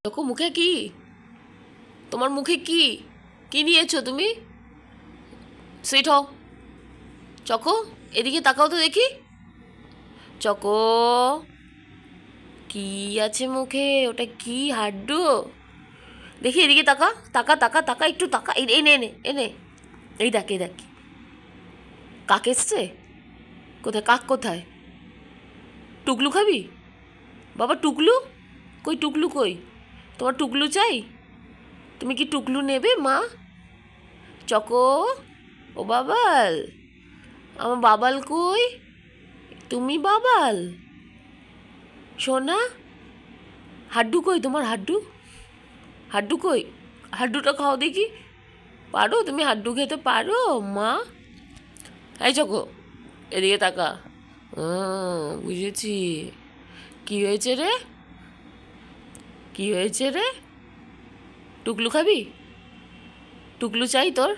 দেখো মুখে কি, তোমার মুখে কি কি নিয়েছো তুমি? সুইট হও। চকো, এদিকে তাকাও তো দেখি। চকো, কি আছে মুখে? ওটা কি হাড্ডু? দেখি এদিকে তাকা, তাকা তাকা তাকা, একটু তাকা। এনে এনে এনে, এই দেখ এই দেখ। কাক এসছে? কোথায় কাক? কোথায়? টুকলু খাবি? বাবা টুকলু কই? টুকলু কই? তোমার টুকলু চাই? তুমি কি টুকলু নেবে মা? চকো, ও বাবাল, আমার বাবাল কই? তুমি বাবাল সোনা? হাড্ডু কই তোমার? হাড্ডু, হাড্ডু কই? হাড্ডুটা খাও দেখি। পারো তুমি হাড্ডু খেতে পারো মা? এই চকো, এদিকে তাকা। বুঝেছি। কি হয়েছে রে? কি হয়েছে রে? টুকলু খাবি? টুকলু চাই তোর?